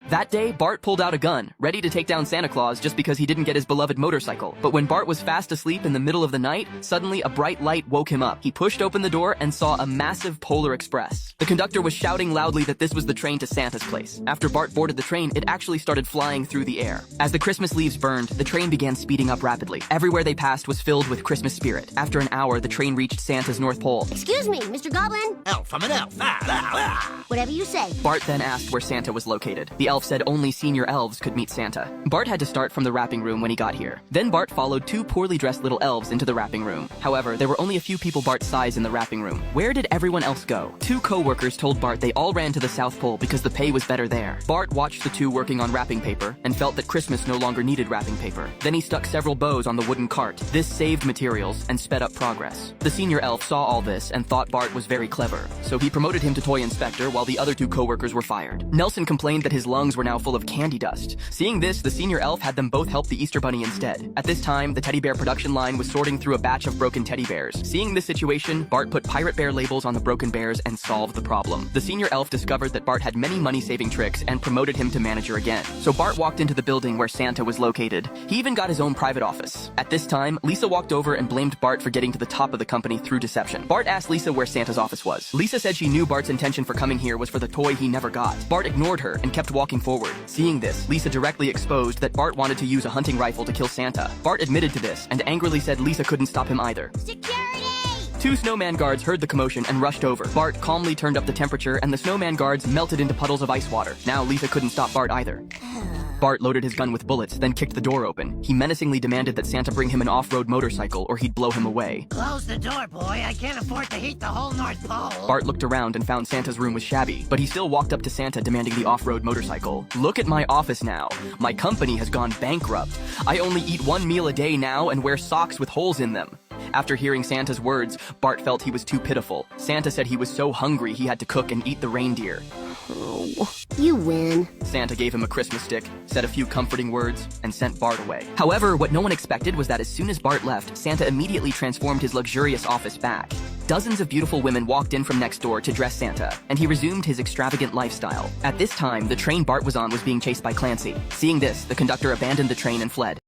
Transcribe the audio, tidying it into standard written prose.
That day, Bart pulled out a gun, ready to take down Santa Claus just because he didn't get his beloved motorcycle. But when Bart was fast asleep in the middle of the night, suddenly a bright light woke him up. He pushed open the door and saw a massive Polar Express. The conductor was shouting loudly that this was the train to Santa's place. After Bart boarded the train, it actually started flying through the air. As the Christmas leaves burned, the train began speeding up rapidly. Everywhere they passed was filled with Christmas spirit. After an hour, the train reached Santa's North Pole. Excuse me, Mr. Goblin? Elf, I'm an elf. Whatever you say. Bart then asked where Santa was located. The elf said only senior elves could meet Santa. Bart had to start from the wrapping room when he got here. Then Bart followed two poorly dressed little elves into the wrapping room. However, there were only a few people Bart's size in the wrapping room. Where did everyone else go? Two co-workers told Bart they all ran to the South Pole because the pay was better there. Bart watched the two working on wrapping paper and felt that Christmas no longer needed wrapping paper. Then he stuck several bows on the wooden cart. This saved materials and sped up progress. The senior elf saw all this and thought Bart was very clever, so he promoted him to toy inspector while the other two co-workers were fired. Nelson complained that his lungs were now full of candy dust. Seeing this, the senior elf had them both help the Easter Bunny instead. At this time, the teddy bear production line was sorting through a batch of broken teddy bears. Seeing this situation, Bart put pirate bear labels on the broken bears and solved the problem. The senior elf discovered that Bart had many money-saving tricks and promoted him to manager again. So Bart walked into the building where Santa was located. He even got his own private office. At this time, Lisa walked over and blamed Bart for getting to the top of the company through deception. Bart asked Lisa where Santa's office was. Lisa said she knew Bart's intention for coming here was for the toy he never got. Bart ignored her and kept walking forward. Seeing this, Lisa directly exposed that Bart wanted to use a hunting rifle to kill Santa. Bart admitted to this and angrily said Lisa couldn't stop him either. Security! Two snowman guards heard the commotion and rushed over. Bart calmly turned up the temperature and the snowman guards melted into puddles of ice water. Now Lisa couldn't stop Bart either. Bart loaded his gun with bullets, then kicked the door open. He menacingly demanded that Santa bring him an off-road motorcycle or he'd blow him away. Close the door, boy. I can't afford to heat the whole North Pole. Bart looked around and found Santa's room was shabby, but he still walked up to Santa demanding the off-road motorcycle. Look at my office now. My company has gone bankrupt. I only eat one meal a day now and wear socks with holes in them. After hearing Santa's words, Bart felt he was too pitiful. Santa said he was so hungry he had to cook and eat the reindeer. Oh, you win. Santa gave him a Christmas stick, said a few comforting words, and sent Bart away. However, what no one expected was that as soon as Bart left, Santa immediately transformed his luxurious office back. Dozens of beautiful women walked in from next door to dress Santa, and he resumed his extravagant lifestyle. At this time, the train Bart was on was being chased by Clancy. Seeing this, the conductor abandoned the train and fled.